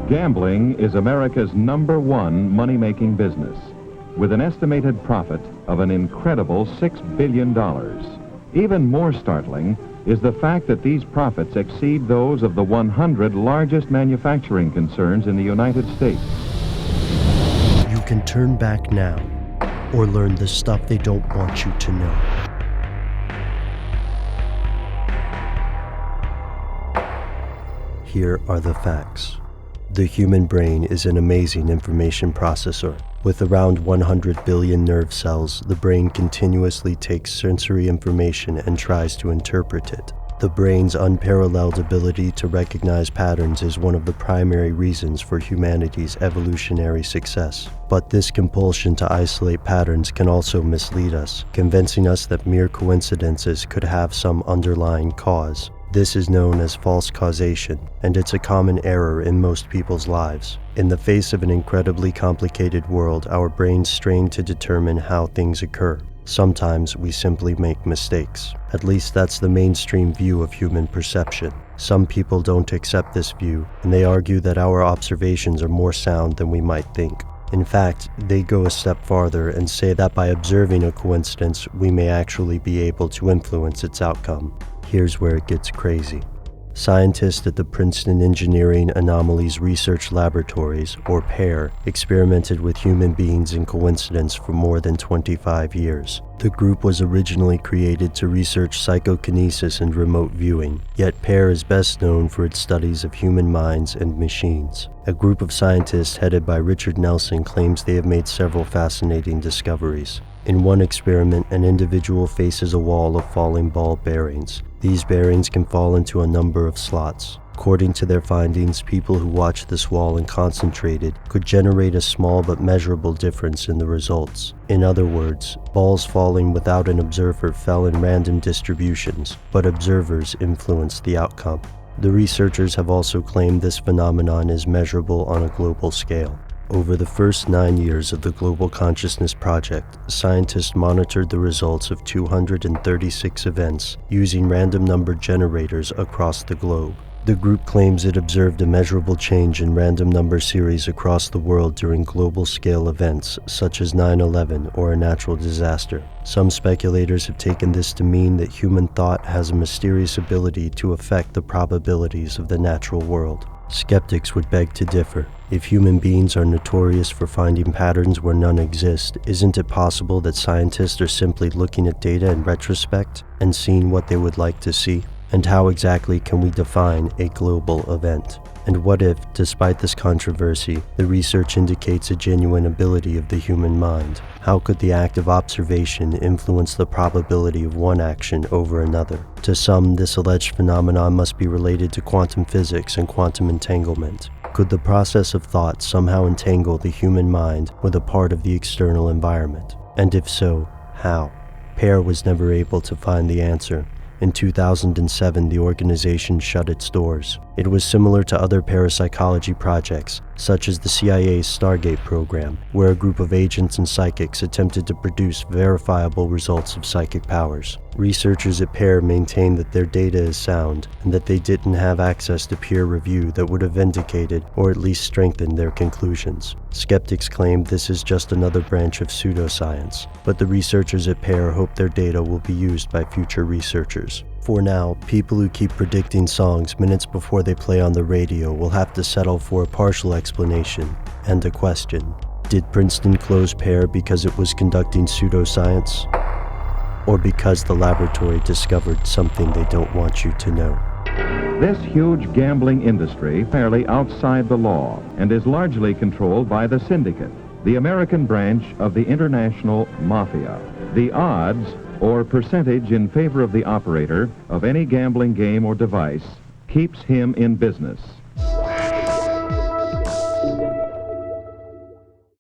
Gambling is America's #1 money-making business, with an estimated profit of an incredible $6 billion. Even more startling is the fact that these profits exceed those of the 100 largest manufacturing concerns in the United States. You can turn back now, or learn the stuff they don't want you to know. Here are the facts. The human brain is an amazing information processor. With around 100 billion nerve cells, the brain continuously takes sensory information and tries to interpret it. The brain's unparalleled ability to recognize patterns is one of the primary reasons for humanity's evolutionary success. But this compulsion to isolate patterns can also mislead us, convincing us that mere coincidences could have some underlying cause. This is known as false causation, and it's a common error in most people's lives. In the face of an incredibly complicated world, our brains strain to determine how things occur. Sometimes we simply make mistakes. At least that's the mainstream view of human perception. Some people don't accept this view, and they argue that our observations are more sound than we might think. In fact, they go a step farther and say that by observing a coincidence, we may actually be able to influence its outcome. Here's where it gets crazy. Scientists at the Princeton Engineering Anomalies Research Laboratories, or PEAR, experimented with human beings in coincidence for more than 25 years. The group was originally created to research psychokinesis and remote viewing, yet PEAR is best known for its studies of human minds and machines. A group of scientists headed by Richard Nelson claims they have made several fascinating discoveries. In one experiment, an individual faces a wall of falling ball bearings. These bearings can fall into a number of slots. According to their findings, people who watched this wall and concentrated could generate a small but measurable difference in the results. In other words, balls falling without an observer fell in random distributions, but observers influenced the outcome. The researchers have also claimed this phenomenon is measurable on a global scale. Over the first 9 years of the Global Consciousness Project, scientists monitored the results of 236 events using random number generators across the globe. The group claims it observed a measurable change in random number series across the world during global-scale events such as 9/11 or a natural disaster. Some speculators have taken this to mean that human thought has a mysterious ability to affect the probabilities of the natural world. Skeptics would beg to differ. If human beings are notorious for finding patterns where none exist, isn't it possible that scientists are simply looking at data in retrospect and seeing what they would like to see? And how exactly can we define a global event? And what if, despite this controversy, the research indicates a genuine ability of the human mind? How could the act of observation influence the probability of one action over another? To some, this alleged phenomenon must be related to quantum physics and quantum entanglement. Could the process of thought somehow entangle the human mind with a part of the external environment? And if so, how? PEAR was never able to find the answer. In 2007, the organization shut its doors. It was similar to other parapsychology projects, such as the CIA's Stargate program, where a group of agents and psychics attempted to produce verifiable results of psychic powers. Researchers at PEAR maintain that their data is sound, and that they didn't have access to peer review that would have vindicated or at least strengthened their conclusions. Skeptics claim this is just another branch of pseudoscience, but the researchers at PEAR hope their data will be used by future researchers. For now, people who keep predicting songs minutes before they play on the radio will have to settle for a partial explanation and a question. Did Princeton close PEAR because it was conducting pseudoscience? Or because the laboratory discovered something they don't want you to know? This huge gambling industry fairly outside the law and is largely controlled by the syndicate, the American branch of the international mafia. The odds, or percentage in favor of the operator of any gambling game or device, keeps him in business.